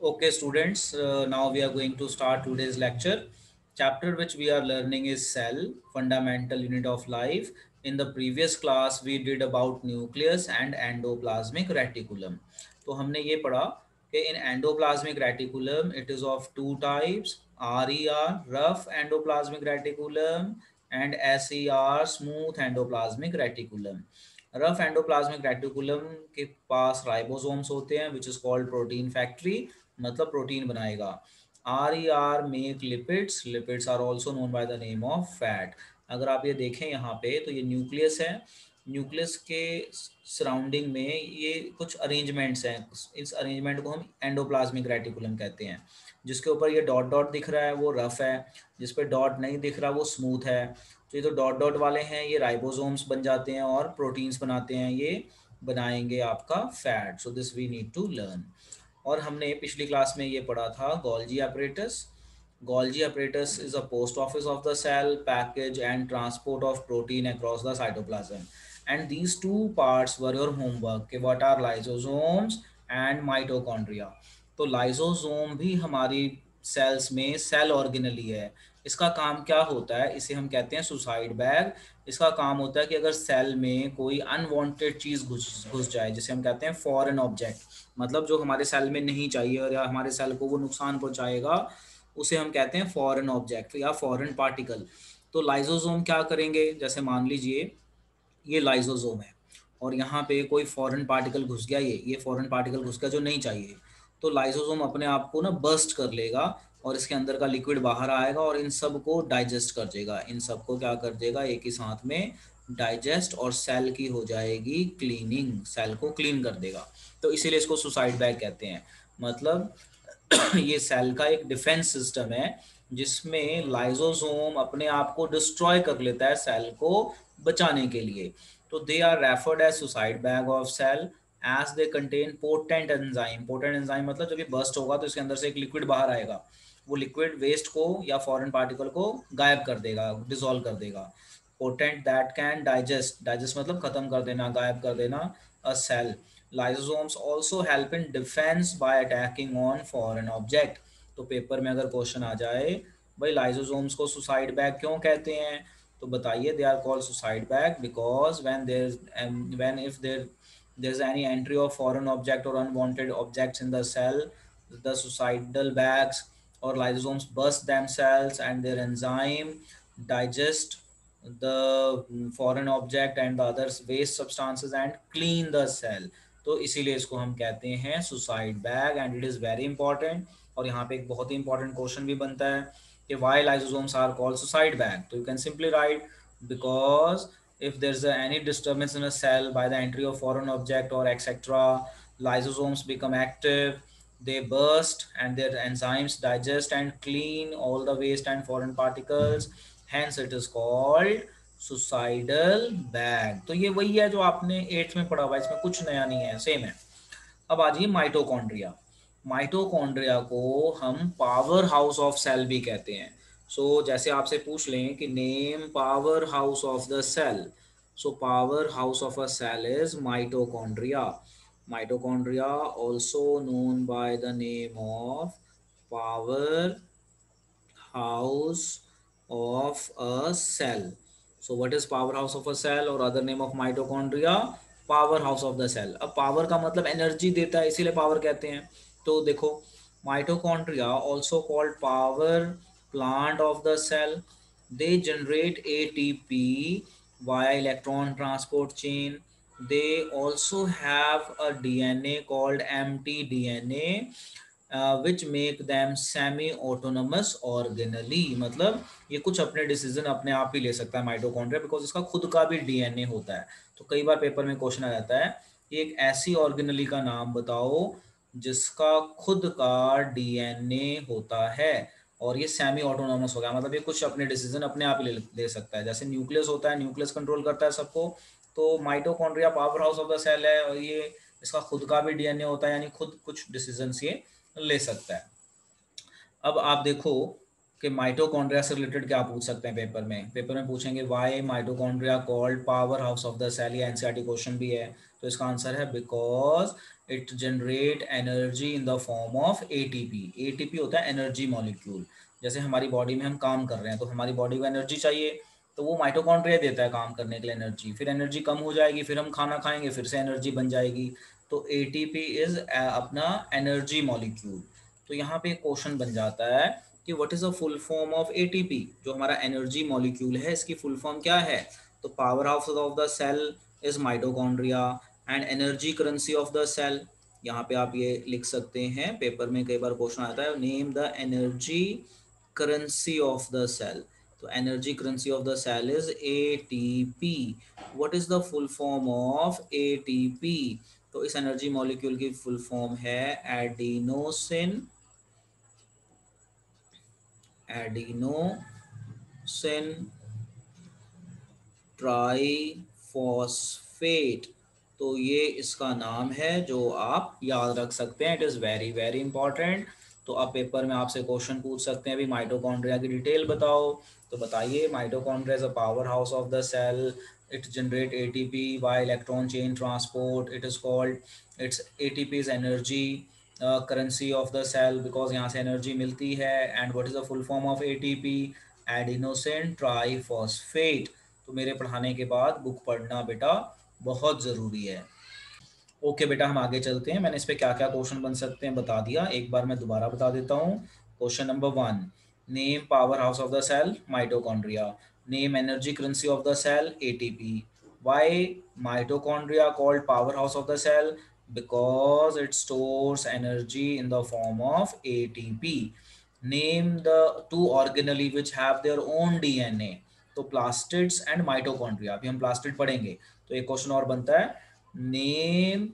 Okay, students, now we are going to start today's lecture. Chapter which we are learning is cell, fundamental unit of life. In the previous class, we did about nucleus and endoplasmic reticulum. तो हमने ये पढ़ा कि in endoplasmic reticulum, it is of two types, RER, rough endoplasmic reticulum, and SER, smooth endoplasmic reticulum. Rough endoplasmic reticulum के पास ribosomes होते हैं which is called protein factory, मतलब प्रोटीन बनाएगा. R E R make lipids, lipids are also known by the name of fat. अगर आप ये देखें यहाँ पे तो ये न्यूक्लियस है. न्यूक्लियस के सराउंडिंग में ये कुछ अरेंजमेंट्स हैं. इस अरेंजमेंट को हम एंडोप्लाज्मिक रेटिकुलम कहते हैं. जिसके ऊपर ये डॉट डॉट दिख रहा है वो रफ है, जिस पे डॉट नहीं दिख रहा वो स्मूथ है. तो ये तो डॉट डॉट वाले हैं, ये राइबोसोम्स बन जाते हैं और प्रोटीन्स बनाते हैं, ये बनाएंगे आपका fat. So this we need to learn. और हमने पिछली क्लास में ये पढ़ा था Golgi apparatus. Golgi apparatus is a post office of the cell, package and transport of protein across the cytoplasm. And these two parts were your homework कि what are lysosomes and mitochondria. तो lysosome भी हमारी sales में cell organelle है. इसका काम क्या होता है, इसे हम कहते हैं सुसाइड बैग. इसका काम होता है कि अगर सेल में कोई अनवांटेड चीज़ घुस घुस जाए, जिसे हम कहते हैं फॉरेन ऑब्जेक्ट, मतलब जो हमारे सेल में नहीं चाहिए और या हमारे सेल को वो नुकसान पहुंचाएगा, उसे हम कहते हैं फॉरेन ऑब्जेक्ट या फॉरेन पार्टिकल. तो लाइसोसोम क्या करेंगे, जैसे मान लीजिए ये लाइसोसोम है और यहाँ पे कोई फॉरेन पार्टिकल घुस गया, ये फॉरेन पार्टिकल घुस गया जो नहीं चाहिए. तो लाइसोसोम अपने आप को ना बर्स्ट कर लेगा और इसके अंदर का लिक्विड बाहर आएगा और इन सब को डाइजेस्ट कर देगा. इन सब को क्या कर देगा, एक ही साथ में डाइजेस्ट, और सेल की हो जाएगी क्लीनिंग, सेल को क्लीन कर देगा. तो इसीलिए इसको सुसाइड बैग कहते हैं. मतलब ये सेल का एक डिफेंस सिस्टम है जिसमें लाइसोसोम अपने आप को डिस्ट्रॉय कर लेता है सेल को बचाने के लिए. तो they are referred as suicide bag of cell as they contain potent enzyme. Potent enzyme मतलब जब ये बर्स्ट होगा तो इसके अंदर से एक लिक्विड बाहर आएगा. वो लिक्विड वेस्ट को या फॉरेन पार्टिकल को गायब कर देगा, डिसॉल्व कर देगा. Potent that can digest, digest मतलब खत्म कर देना, गायब कर देना अ cell. Lysosomes also help in defense by attacking on foreign object. तो पेपर में अगर क्वेश्चन आ जाए भाई लाइसोसोम्स को सुसाइड बैग क्यों कहते हैं, तो बताइए they are called suicide bag because when if there's any entry of foreign object or unwanted objects in the cell, the suicidal bags or lysosomes burst themselves and their enzyme digest the foreign object and the other waste substances and clean the cell. तो इसीलिए इसको हम कहते हैं suicide bag and it is very important. और यहाँ पे एक बहुत ही इंपॉर्टेंट क्वेश्चन भी बनता है कि why lysosomes are called suicide bag. तो you can simply write because if there's any disturbance in a cell by the entry of foreign object or etc, lysosomes become active, they burst and their enzymes digest and clean all the waste and foreign particles, hence it is called suicidal bag. तो ये वही है जो आपने 8th में पढ़ा हुआ है, इसमें कुछ नया नहीं है, सेम है. अब आ जाइए माइटोकॉन्ड्रिया. माइटोकॉन्ड्रिया को हम पावर हाउस ऑफ सेल भी कहते हैं. जैसे आपसे पूछ लें कि name power house of the cell, power house of a cell is mitochondria. Mitochondria also known by the name of power house of a cell. So what is powerhouse of a cell or other name of mitochondria? Powerhouse of the cell. अब power का मतलब energy देता है, इसीलिए power कहते हैं. तो देखो mitochondria also called power plant of the cell. They generate ATP via electron transport chain. They also have a DNA called mtDNA which make them semi autonomous organelle. मतलब ये कुछ अपने डिसीजन अपने आप ही ले सकता है माइटोकॉन्ड्रिया, बिकॉज इसका खुद का भी डीएनए होता है. तो कई बार पेपर में क्वेश्चन आ जाता है कि एक ऐसी ऑर्गेनली का नाम बताओ जिसका खुद का डीएनए होता है और ये सेमी ऑटोनॉमस हो गया, मतलब ये कुछ अपने डिसीजन अपने आप ही ले सकता है. जैसे न्यूक्लियस होता है, न्यूक्लियस कंट्रोल करता है सबको. तो mitochondria power house of the cell है और ये इसका खुद का भी डीएनए होता है, यानी खुद कुछ डिसीजन ये ले सकता है. अब आप देखो कि माइटोकॉन्ड्रिया से रिलेटेड क्या पूछ सकते हैं पेपर में. पेपर में पूछेंगे why mitochondria called power house of the cell, या एनसीईआरटी क्वेश्चन भी है. तो इसका आंसर है because it generate energy in the form of ATP. ATP होता है एनर्जी मॉलिक्यूल। जैसे हमारी बॉडी में हम काम कर रहे हैं तो हमारी बॉडी को एनर्जी चाहिए, तो वो माइटोकॉन्ड्रिया देता है काम करने के लिए एनर्जी। फिर एनर्जी कम हो जाएगी, फिर हम खाना खाएंगे, फिर से एनर्जी बन जाएगी। तो एटीपी इज अपना एनर्जी मॉलिक्यूल। तो यहाँ पे क्वेश्चन बन जाता है कि what is the full form of ATP, जो हमारा एनर्जी मॉलिक्यूल है इसकी फुल फॉर्म क्या है। तो power house of the cell is mitochondria and energy currency of the cell. यहाँ पे आप ये लिख सकते हैं, पेपर में कई बार क्वेश्चन आता है, name the energy currency of the cell. तो energy currency of the cell is ATP. What is the full form of ATP. तो इस एनर्जी मॉलिक्यूल की फुल फॉर्म है एडिनोसिन ट्राइफॉस्फेट। तो ये इसका नाम है जो आप याद रख सकते हैं। It is very very important. तो अब पेपर में आपसे क्वेश्चन पूछ सकते हैं, अभी माइटोकॉन्ड्रिया की डिटेल बताओ। तो बताइए, mitochondria is a power house of the cell. It generate ATP by electron chain transport. It is called, it's ATP is energy currency of the cell because यहाँ से एनर्जी मिलती है। And what is the full form of ATP, adenosine triphosphate. तो मेरे पढ़ाने के बाद book पढ़ना बेटा बहुत ज़रूरी है। ओके बेटा, हम आगे चलते हैं। मैंने इस पे क्या क्या क्वेश्चन बन सकते हैं बता दिया, एक बार मैं दोबारा बता देता हूँ। Question number 1, name power house of the cell mitochondria. Name energy currency of the cell ATP. Why mitochondria called power house of the cell, because it stores energy in the form of ATP. Name the two organelles which have their own DNA. तो plastids and mitochondria, अभी हम plastid पढ़ेंगे। तो एक question और बनता है, name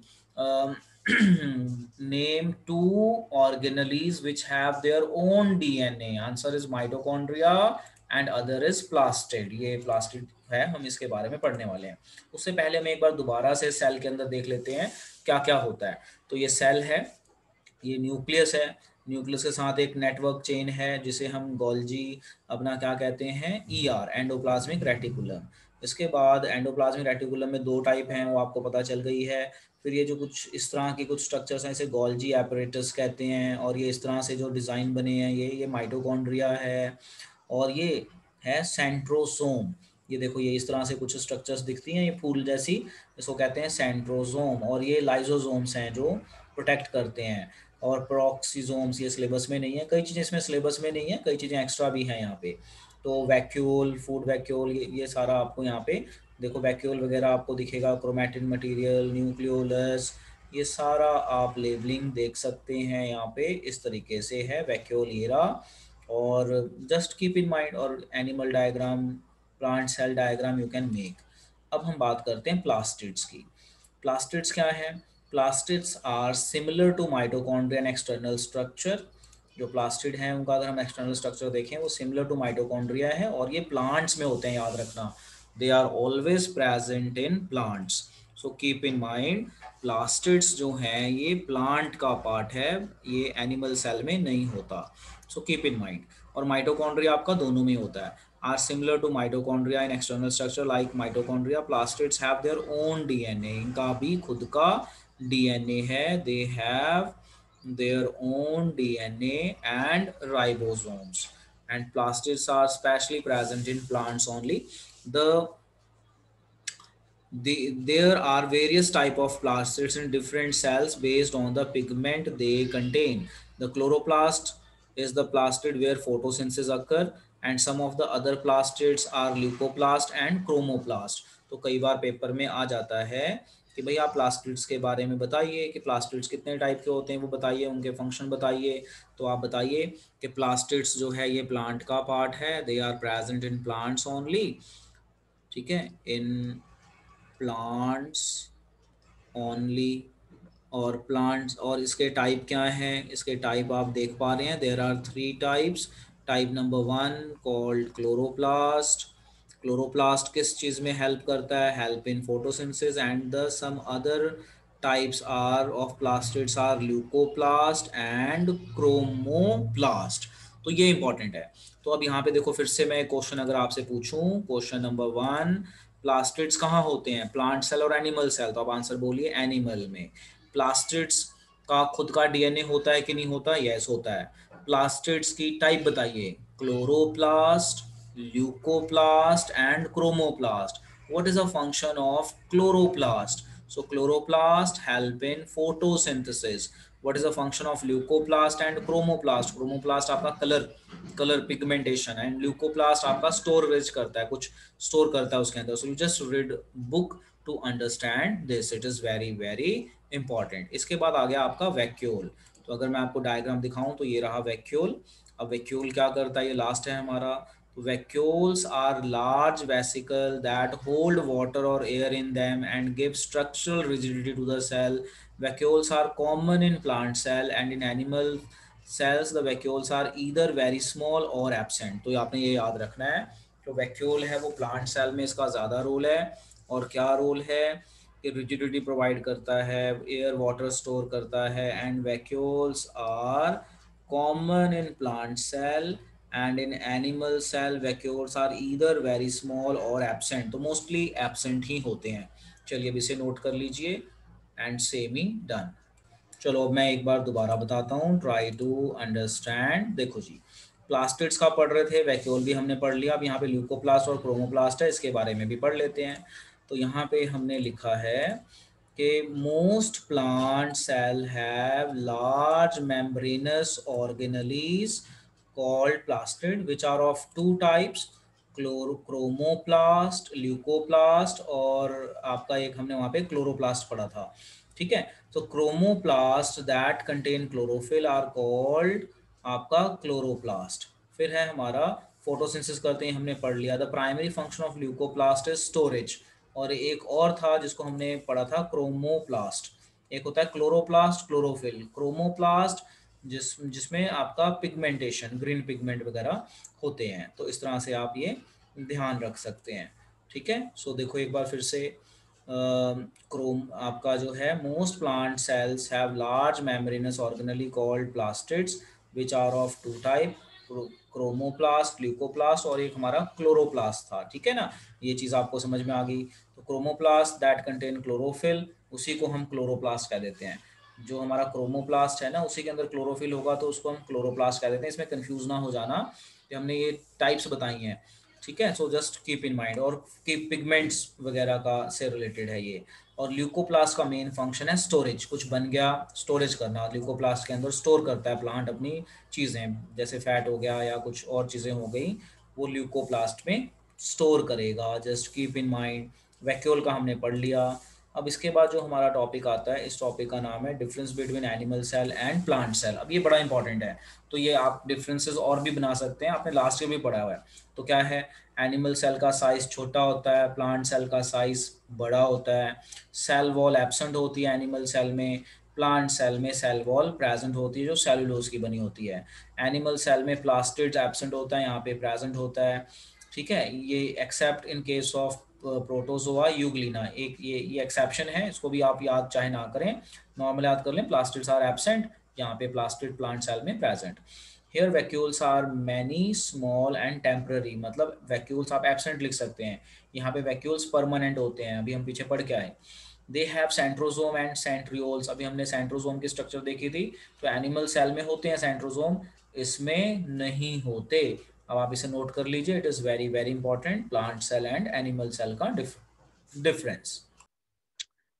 name two organelles which have their own DNA. Answer is mitochondria and other is plastid. ये प्लास्टिड है, हम इसके बारे में पढ़ने वाले हैं। उससे पहले हम एक बार दोबारा से सेल के अंदर देख लेते हैं क्या क्या होता है। तो ये सेल है, ये न्यूक्लियस है। न्यूक्लियस के साथ एक नेटवर्क चेन है जिसे हम गोल्जी अपना क्या कहते हैं, ईआर, एंडोप्लाज्मिक रेटिकुलम। इसके बाद एंडोप्लाज्मिक रेटिकुलम में दो टाइप हैं, वो आपको पता चल गई है। फिर ये जो कुछ इस तरह की कुछ स्ट्रक्चर्स हैं इसे गोल्जी एपरेटस कहते हैं। और ये इस तरह से जो डिज़ाइन बने हैं ये माइटोकॉन्ड्रिया है। और ये है सेंट्रोसोम। ये देखो, ये इस तरह से कुछ स्ट्रक्चर्स दिखती हैं, ये फूल जैसी, इसको कहते हैं सेंट्रोसोम। और ये लाइजोसोम्स हैं जो प्रोटेक्ट करते हैं। और प्रोक्सीजोम्स, ये सिलेबस में नहीं है, कई चीज़ें इसमें सिलेबस में नहीं है, कई चीज़ें एक्स्ट्रा भी हैं यहाँ पे। तो वैक्यूल, फूड वैक्यूल, ये सारा आपको यहाँ पे देखो, वैक्यूल वगैरह आपको दिखेगा, क्रोमैटिन मटेरियल, न्यूक्लियोलस, ये सारा आप लेबलिंग देख सकते हैं यहाँ पे, इस तरीके से है वैक्यूल एरा। और जस्ट कीप इन माइंड, और animal diagram, plant cell diagram you can make. अब हम बात करते हैं प्लास्टिड्स की। प्लास्टिड्स क्या है? Plastids are similar to mitochondria and external structure. जो प्लास्टिड हैं उनका अगर हम एक्सटर्नल स्ट्रक्चर देखें वो सिमिलर टू माइटोकॉन्ड्रिया है, और ये प्लांट्स में होते हैं, याद रखना। They are always present in plants. So keep in mind, plastids जो हैं ये प्लांट का पार्ट है, ये एनिमल सेल में नहीं होता। So keep in mind. और माइटोकॉन्ड्रिया आपका दोनों में होता है। Are similar to mitochondria in external structure like mitochondria, plastids have their own DNA. इनका भी खुद का डीएनए है। They have their own DNA and ribosomes, and plastids are specially present in plants only. There are various type of plastids in different cells based on the pigment they contain. The chloroplast is the plastid where photosynthesis occur, and some of the other plastids are leucoplast and chromoplast. तो कई बार paper में आ जाता है कि भाई आप plastids के बारे में बताइए कि प्लास्टिड्स कितने टाइप के होते हैं, वो बताइए, उनके फंक्शन बताइए। तो आप बताइए कि प्लास्टिड्स जो है ये प्लांट का पार्ट है, they are present in plants only. ठीक है, इन प्लांट्स ओनली। और प्लांट्स, और इसके टाइप क्या हैं, इसके टाइप आप देख पा रहे हैं, there are 3 types. Type number 1 called chloroplast. Chloroplast किस चीज़ में हेल्प करता है? Help in photosynthesis. And the some other types are of plastids are leucoplast and chromoplast. तो ये इंपॉर्टेंट है। तो अब यहाँ पे देखो, फिर से मैं क्वेश्चन अगर आपसे पूछूं, क्वेश्चन नंबर 1, प्लास्टिड्स कहाँ होते हैं, प्लांट सेल और एनिमल सेल? तो आप आंसर बोलिए एनिमल में। प्लास्टिड्स का खुद का डीएनए होता है कि नहीं होता? यस होता है। प्लास्टिड्स की टाइप बताइए। Chloroplast, leucoplast and chromoplast. What is the function of chloroplast? So chloroplast help in photosynthesis. What is the function of leucoplast and chromoplast? Chromoplast आपका कलर पिगमेंटेशन एंड ल्यूकोप्लास्ट आपका storage करता है, कुछ store करता है उसके अंदर. So you just read book to understand this, it is very very important. इसके बाद आ गया आपका वैक्यूल. तो अगर मैं आपको डायग्राम दिखाऊं तो ये रहा वैक्यूल. अब वैक्यूल क्या करता है, ये लास्ट है हमारा. Vacuoles are large vesicle that hold water or air in them and give structural rigidity to the cell. Vacuoles are common in plant cell and in animal cells the vacuoles are either very small or absent. तो आपने ये याद रखना है. जो vacuole है वो plant cell में इसका ज़्यादा रोल है. और क्या रोल है कि रिजिडिटी प्रोवाइड करता है, एयर वाटर स्टोर करता है. And vacuoles are common in plant cell and in animal cell vacuoles are either very small or absent. तो mostly absent ही होते हैं. चलिए अब इसे नोट कर लीजिए. And semi done. चलो अब मैं एक बार दोबारा बताता हूँ. Try to understand. देखो जी, प्लास्टिड्स का पढ़ रहे थे, वैक्यूल भी हमने पढ़ लिया. अब यहाँ पे ल्यूकोप्लास्ट और क्रोमोप्लास्ट है, इसके बारे में भी पढ़ लेते हैं. तो यहाँ पे हमने लिखा है कि most plant cell have large membranous organelles called plastid which are of two types, chromoplast, leucoplast और आपका एक हमने वहाँ पे क्लोरोप्लास्ट पढ़ा था. ठीक है. तो chromoplast that contain chlorophyll are called आपका क्लोरोप्लास्ट. फिर है हमारा फोटोसिंथेसिस करते हैं, हमने पढ़ लिया. The primary function of leucoplast is storage. और एक और था जिसको हमने पढ़ा था क्रोमोप्लास्ट. एक होता है क्लोरोप्लास्ट, क्लोरोफिल. क्रोमोप्लास्ट जिसमें आपका पिगमेंटेशन, ग्रीन पिगमेंट वगैरह होते हैं. तो इस तरह से आप ये ध्यान रख सकते हैं. ठीक है. सो देखो एक बार फिर से. क्रोम आपका जो है, most plant cells have large membranous organelle called plastids which are of two type, chromoplast, leucoplast और एक हमारा क्लोरोप्लास्ट था. ठीक है ना. ये चीज़ आपको समझ में आ गई. तो क्रोमोप्लास्ट दैट कंटेन क्लोरोफिल, उसी को हम क्लोरोप्लास्ट कह देते हैं. जो हमारा क्रोमोप्लास्ट है ना, उसी के अंदर क्लोरोफिल होगा तो उसको हम क्लोरोप्लास्ट कह देते हैं. इसमें कंफ्यूज ना हो जाना कि हमने ये टाइप्स बताई हैं. ठीक है. So just keep in mind. और कि पिगमेंट्स वगैरह का से रिलेटेड है ये. और ल्यूकोप्लास्ट का मेन फंक्शन है स्टोरेज. कुछ बन गया, स्टोरेज करना. ल्यूकोप्लास्ट के अंदर स्टोर करता है प्लांट अपनी चीज़ें, जैसे फैट हो गया या कुछ और चीज़ें हो गई, वो ल्यूकोप्लास्ट में स्टोर करेगा. Just keep in mind. Vacuole का हमने पढ़ लिया. अब इसके बाद जो हमारा टॉपिक आता है, इस टॉपिक का नाम है difference between animal cell and plant cell. अब ये बड़ा इंपॉर्टेंट है. तो ये आप डिफरेंसेस और भी बना सकते हैं, आपने लास्ट ईयर भी पढ़ा हुआ है. तो क्या है, एनिमल सेल का साइज छोटा होता है, प्लांट सेल का साइज बड़ा होता है. सेल वॉल एब्सेंट होती है एनिमल सेल में, प्लांट सेल में सेल वॉल प्रेजेंट होती है जो सेलुलोज की बनी होती है. एनिमल सेल में प्लास्टिड्स एब्सेंट होता है, यहाँ पे प्रेजेंट होता है. ठीक है. ये accept in case of protozoa Euglena. एक ये एक्सेप्शन है, इसको भी आप याद चाहे ना करें, नॉर्मल याद कर लें. प्लास्टिड्स आर एब्सेंट, यहाँ पे प्लास्टिड प्लांट सेल में present. Here vacuoles are many small and temporary. मतलब वैक्यूल्स आप एब्सेंट लिख सकते हैं, यहाँ पे वैक्यूल्स परमानेंट होते हैं. अभी हम पीछे पढ़ के आए. They have centrosome and centrioles. अभी हमने सेंट्रोजोम की स्ट्रक्चर देखी थी. तो एनिमल सेल में होते हैं सेंट्रोजोम, इसमें नहीं होते. अब आप इसे नोट कर लीजिए. It is very very important, plant cell and animal cell का डिफरेंस.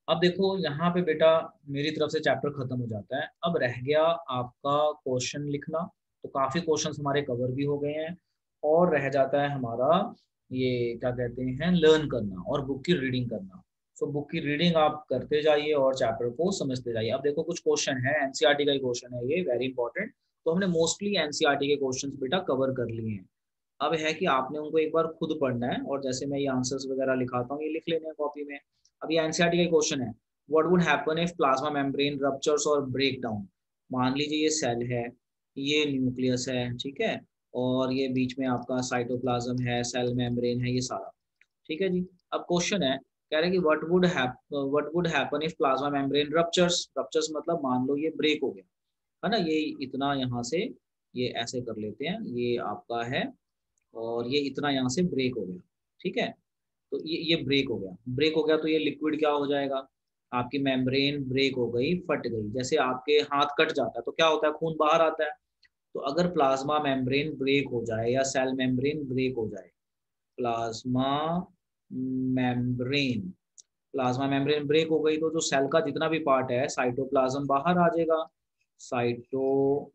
अब देखो यहाँ पे बेटा मेरी तरफ से चैप्टर खत्म हो जाता है. अब रह गया आपका क्वेश्चन लिखना. तो काफ़ी क्वेश्चंस हमारे कवर भी हो गए हैं. और रह जाता है हमारा ये क्या कहते हैं, लर्न करना और बुक की रीडिंग करना. सो बुक की रीडिंग आप करते जाइए और चैप्टर को समझते जाइए. अब देखो कुछ क्वेश्चन है, एनसीईआरटी का ही क्वेश्चन है ये, वेरी इंपॉर्टेंट. तो हमने मोस्टली एनसीईआरटी के क्वेश्चंस बेटा कवर कर लिए हैं. अब है कि आपने उनको एक बार खुद पढ़ना है, और जैसे मैं ये आंसर्स वगैरह लिखाता हूँ ये लिख लेने हैं कॉपी में. अब ये एनसीईआरटी का क्वेश्चन है. What would happen if plasma membrane ruptures और ब्रेक डाउन. मान लीजिए ये सेल है, ये न्यूक्लियस है, ठीक है, और ये बीच में आपका साइटोप्लाज्म है, सेल मेम्ब्रेन है, ये सारा. ठीक है जी. अब क्वेश्चन है, कह रहे हैं कि what would happen if plasma membrane ruptures. Ruptures मतलब मान लो ये ब्रेक हो गया, है ना. ये इतना यहाँ से, ये ऐसे कर लेते हैं, ये आपका है, और ये इतना यहाँ से ब्रेक हो गया. ठीक है. तो ये ब्रेक हो गया. ब्रेक हो गया तो ये लिक्विड क्या हो जाएगा, आपकी मेम्ब्रेन ब्रेक हो गई, फट गई, जैसे आपके हाथ कट जाता है तो क्या होता है, खून बाहर आता है। तो अगर प्लाज्मा मेम्ब्रेन ब्रेक हो जाए या सेल मेम्ब्रेन ब्रेक हो जाए, plasma membrane plasma membrane break हो गई तो जो सेल का जितना भी पार्ट है, साइटोप्लाज्म बाहर आ जाएगा। साइटो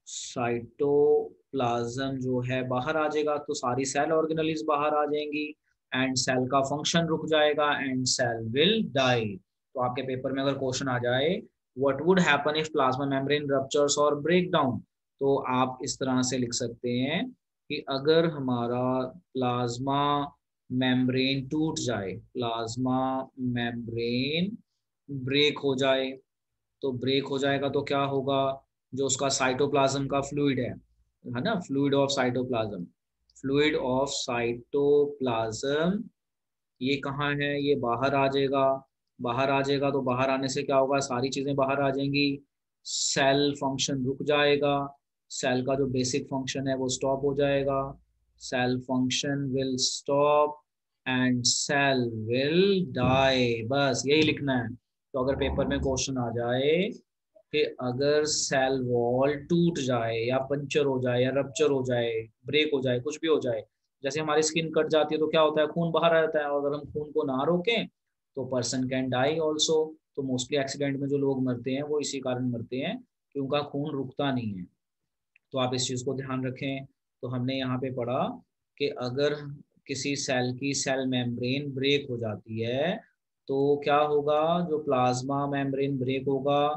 साइटोप्लाज्म जो है बाहर आ जाएगा, तो सारी सेल ऑर्गेनलीज बाहर आ जाएंगी एंड सेल का फंक्शन रुक जाएगा एंड सेल विल डाई। तो आपके पेपर में अगर क्वेश्चन आ जाए what would happen if plasma membrane ruptures और ब्रेक डाउन, तो आप इस तरह से लिख सकते हैं कि अगर हमारा प्लाज्मा मेम्ब्रेन टूट जाए, प्लाज्मा मेम्ब्रेन ब्रेक हो जाए, तो ब्रेक हो जाएगा तो क्या होगा, जो उसका साइटोप्लाज्म का फ्लूइड है ना, fluid of cytoplasm, fluid of cytoplasm ये कहाँ है, ये बाहर आ जाएगा। बाहर आ जाएगा तो बाहर आने से क्या होगा, सारी चीजें बाहर आ जाएंगी, सेल फंक्शन रुक जाएगा, सेल का जो बेसिक फंक्शन है वो स्टॉप हो जाएगा, cell function will stop and cell will die. बस यही लिखना है। तो अगर पेपर में क्वेश्चन आ जाए कि अगर सेल वॉल टूट जाए या पंचर हो जाए या रप्चर हो जाए, ब्रेक हो जाए, कुछ भी हो जाए, जैसे हमारी स्किन कट जाती है तो क्या होता है, खून बाहर आ जाता है, और अगर हम खून को ना रोकें तो पर्सन कैन डाई ऑल्सो। तो मोस्टली एक्सीडेंट में जो लोग मरते हैं वो इसी कारण मरते हैं कि उनका खून रुकता नहीं है। तो आप इस चीज़ को ध्यान रखें। तो हमने यहाँ पे पढ़ा कि अगर किसी सेल की सेल मेम्ब्रेन ब्रेक हो जाती है तो क्या होगा, जो प्लाज्मा मेम्ब्रेन ब्रेक होगा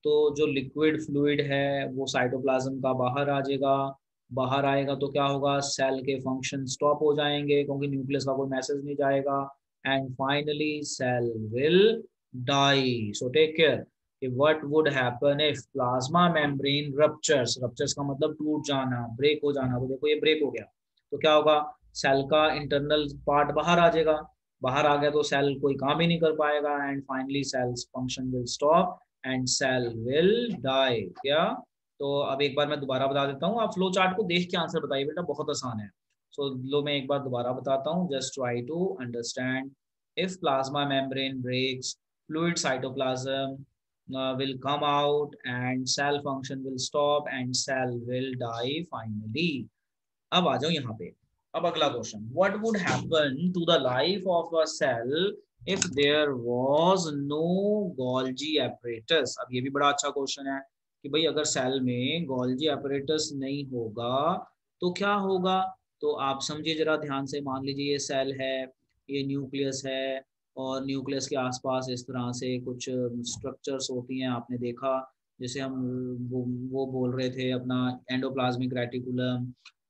तो जो लिक्विड फ्लूइड है वो साइटोप्लाज्म का बाहर आ जाएगा। बाहर आएगा तो क्या होगा, सेल के फंक्शन स्टॉप हो जाएंगे क्योंकि न्यूक्लियस का कोई मैसेज नहीं जाएगा and finally cell will die. So take care कि what would happen if plasma membrane ruptures का मतलब टूट जाना, ब्रेक हो जाना। तो देखो ये ब्रेक हो गया तो क्या होगा, सेल का इंटरनल पार्ट बाहर आ जाएगा, बाहर आ गया तो सेल कोई काम ही नहीं कर पाएगा and finally cells function will stop and cell will die. क्या, तो अब एक बार मैं दोबारा बता देता हूँ, आप फ्लो चार्ट को देख के आंसर बताइए बेटा, बहुत आसान है। सो लो मैं एक बार दोबारा बताता हूँ, just try to understand. If plasma membrane breaks, fluid cytoplasm will come out and cell function will stop and cell will die finally। अब आ जाओ यहाँ पे। अब अगला question, what would happen to the life of a cell if there was no Golgi apparatus। अब ये भी बड़ा अच्छा क्वेश्चन है कि भाई अगर सेल में गोल्जी apparatus नहीं होगा तो क्या होगा। तो आप समझिए जरा ध्यान से, मान लीजिए ये सेल है, ये न्यूक्लियस है, और न्यूक्लियस के आसपास इस तरह से कुछ स्ट्रक्चर्स होती हैं, आपने देखा, जैसे हम वो बोल रहे थे अपना एंडोप्लाज्मिक रेटिकुलम,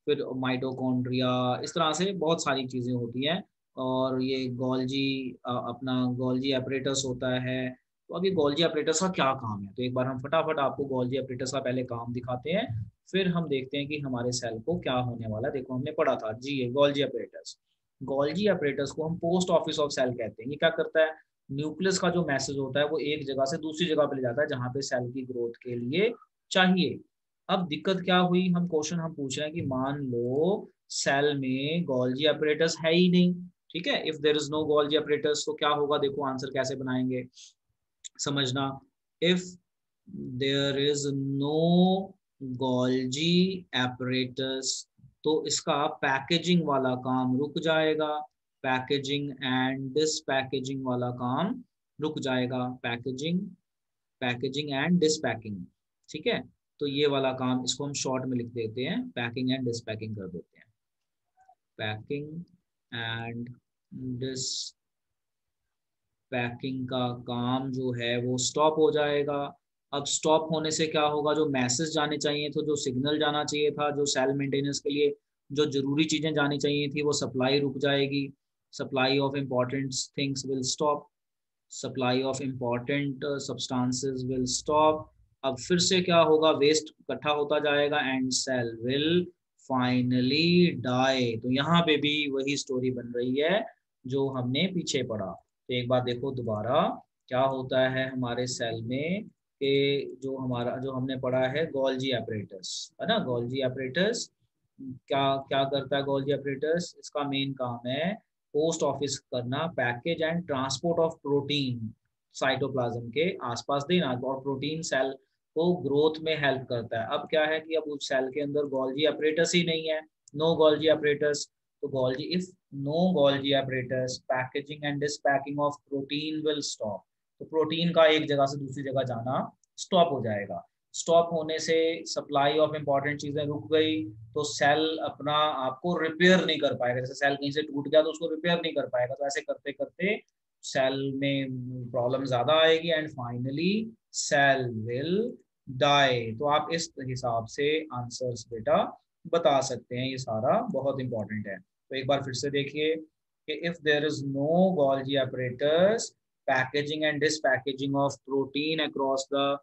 फिर माइटोकॉन्ड्रिया, इस तरह से बहुत सारी चीज़ें होती हैं। और ये गोल्जी अपना गोल्जी एपरेटस होता है। तो अब ये गोल्जी एपरेटस का क्या काम है, तो एक बार हम फटाफट आपको गोल्जी एपरेटस का पहले काम दिखाते हैं, फिर हम देखते हैं कि हमारे सेल को क्या होने वाला है। देखो हमने पढ़ा था जी, ये गोल्जी एपरेटस। गोल्जी एपरेटस को हम पोस्ट ऑफिस ऑफ सेल कहते हैं। ये क्या करता है, न्यूक्लियस का जो मैसेज होता है वो एक जगह से दूसरी जगह पे ले जाता है जहाँ पे सेल की ग्रोथ के लिए चाहिए। अब दिक्कत क्या हुई, हम क्वेश्चन हम पूछ रहे हैं कि मान लो सेल में गोल्जी apparatus है ही नहीं, ठीक है, if there is no Golgi apparatus तो क्या होगा, देखो आंसर कैसे बनाएंगे समझना। If there is no Golgi apparatus तो इसका पैकेजिंग वाला काम रुक जाएगा, पैकेजिंग एंड डिस पैकेजिंग वाला काम रुक जाएगा, पैकेजिंग पैकेजिंग एंड डिसपैकिंग, ठीक है। तो ये वाला काम इसको हम शॉर्ट में लिख देते हैं, पैकिंग एंड डिसपैकिंग कर देते हैं, पैकिंग एंड डिसपैकिंग का काम जो है वो स्टॉप हो जाएगा। अब स्टॉप होने से क्या होगा, जो मैसेज जाने चाहिए थे, जो सिग्नल जाना चाहिए था, जो सेल मेंटेनेंस के लिए जो जरूरी चीजें जानी चाहिए थी, वो सप्लाई रुक जाएगी, supply of important things will stop, supply of important substances will stop. अब फिर से क्या होगा, वेस्ट इकट्ठा होता जाएगा and cell will finally die. तो यहाँ पे भी वही स्टोरी बन रही है जो हमने पीछे पढ़ा। तो एक बार देखो दोबारा, क्या होता है हमारे सेल में कि जो हमारा जो हमने पढ़ा है गोल्जी apparatus, है ना, गोल्जी apparatus क्या क्या करता है गोल्जी apparatus, इसका मेन काम है पोस्ट ऑफिस करना, package and transport of protein cytoplasm के आसपास देना। और प्रोटीन सेल को ग्रोथ में हेल्प करता है। अब क्या है कि अब उस सेल के अंदर गोल्जी अपरेटस ही नहीं है, नो गोल्जी अपरेटस। तो Golgi, if no Golgi apparatus, packaging and dispacking of protein will stop. तो प्रोटीन का एक जगह से दूसरी जगह जाना स्टॉप हो जाएगा। स्टॉप होने से सप्लाई ऑफ इंपॉर्टेंट चीजें रुक गई, तो सेल अपना आपको रिपेयर नहीं कर पाएगा। जैसे सेल कहीं से टूट गया तो उसको रिपेयर नहीं कर पाएगा, तो ऐसे करते करते सेल में प्रॉब्लम ज्यादा आएगी and finally cell will die. तो आप इस हिसाब से आंसर्स बेटा बता सकते हैं, ये सारा बहुत इंपॉर्टेंट है। तो एक बार फिर से देखिए कि if there is no Golgi apparatus, packaging and dispackaging of protein across the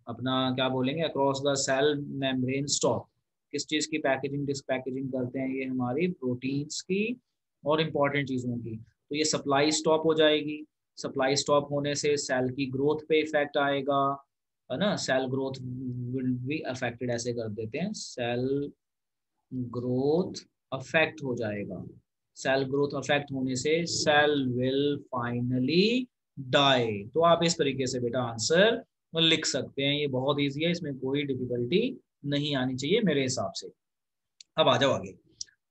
अपना क्या बोलेंगे, across the cell membrane stop. किस चीज की पैकेजिंग डिसपैकेजिंग करते हैं, ये हमारी प्रोटीन्स की और इम्पॉर्टेंट चीजों की। तो ये सप्लाई स्टॉप हो जाएगी। सप्लाई स्टॉप होने से सेल की ग्रोथ पे इफेक्ट आएगा, है ना। Cell growth will be affected, ऐसे कर देते हैं, सेल ग्रोथ अफेक्ट हो जाएगा। सेल ग्रोथ अफेक्ट होने से सेल विल फाइनली डाई। तो आप इस तरीके से बेटा आंसर लिख सकते हैं। ये बहुत इजी है, इसमें कोई डिफिकल्टी नहीं आनी चाहिए मेरे हिसाब से। अब आ जाओ आगे।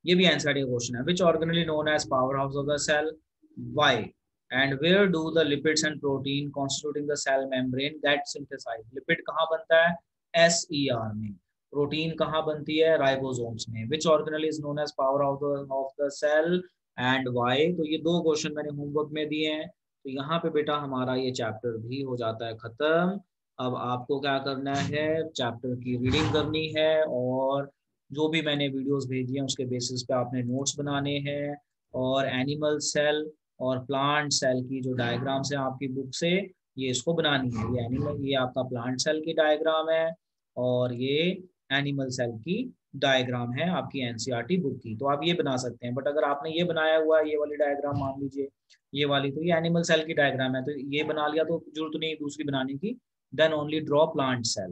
ये भी एनसीईआरटी का क्वेश्चन है। Which organelle known as power house of the cell, why and where do the lipids and protein constituting the cell membrane get synthesized. Lipid कहाँ बनता है, एसईआर में। प्रोटीन कहाँ बनती है, राइबोसोम्स में। Which organelle is known as power of the cell and why. तो ये दो क्वेश्चन मैंने होमवर्क में दिए हैं। तो यहाँ पे बेटा हमारा ये चैप्टर भी हो जाता है खत्म। अब आपको क्या करना है, चैप्टर की रीडिंग करनी है और जो भी मैंने वीडियोस भेजी हैं उसके बेसिस पे आपने नोट्स बनाने हैं। और एनिमल सेल और प्लांट सेल की जो डायग्राम्स हैं आपकी बुक से, ये इसको बनानी है। ये एनिमल, ये आपका प्लांट सेल की डायग्राम है और ये एनिमल सेल की डायग्राम है आपकी एनसीईआरटी बुक की। तो आप ये बना सकते हैं। बट अगर आपने ये बनाया हुआ है, ये वाली डायग्राम मान लीजिए, ये वाली, तो ये एनिमल सेल की डायग्राम है, तो ये बना लिया तो जरूरत नहीं दूसरी बनाने की। Then only draw plant cell.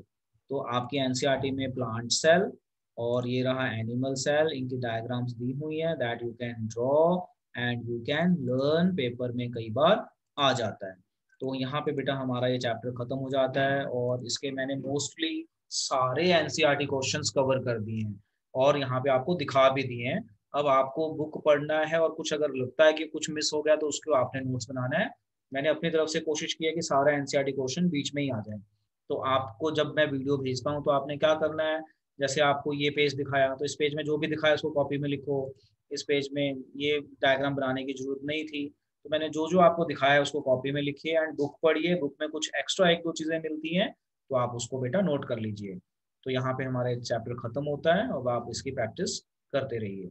तो आपकी एनसीईआरटी में प्लांट सेल और ये रहा एनिमल सेल, इनकी डायग्राम्स दी हुई है, that you can draw and you can learn. Paper में कई बार आ जाता है। तो यहाँ पे बेटा हमारा ये चैप्टर खत्म हो जाता है और इसके मैंने मोस्टली सारे एनसीईआरटी क्वेश्चंस कवर कर दिए हैं और यहाँ पे आपको दिखा भी दिए हैं। अब आपको बुक पढ़ना है और कुछ अगर लगता है कि कुछ मिस हो गया तो उसको आपने नोट्स बनाना है। मैंने अपनी तरफ से कोशिश की है कि सारा एनसीईआरटी क्वेश्चन बीच में ही आ जाए। तो आपको जब मैं वीडियो भेजता हूँ तो आपने क्या करना है, जैसे आपको ये पेज दिखाया तो इस पेज में जो भी दिखाया उसको कॉपी में लिखो। इस पेज में ये डायग्राम बनाने की जरूरत नहीं थी, तो मैंने जो जो आपको दिखाया उसको कॉपी में लिखिए एंड बुक पढ़िए। बुक में कुछ एक्स्ट्रा एक दो चीज़ें मिलती हैं तो आप उसको बेटा नोट कर लीजिए। तो यहाँ पे हमारा चैप्टर खत्म होता है, अब आप इसकी प्रैक्टिस करते रहिए।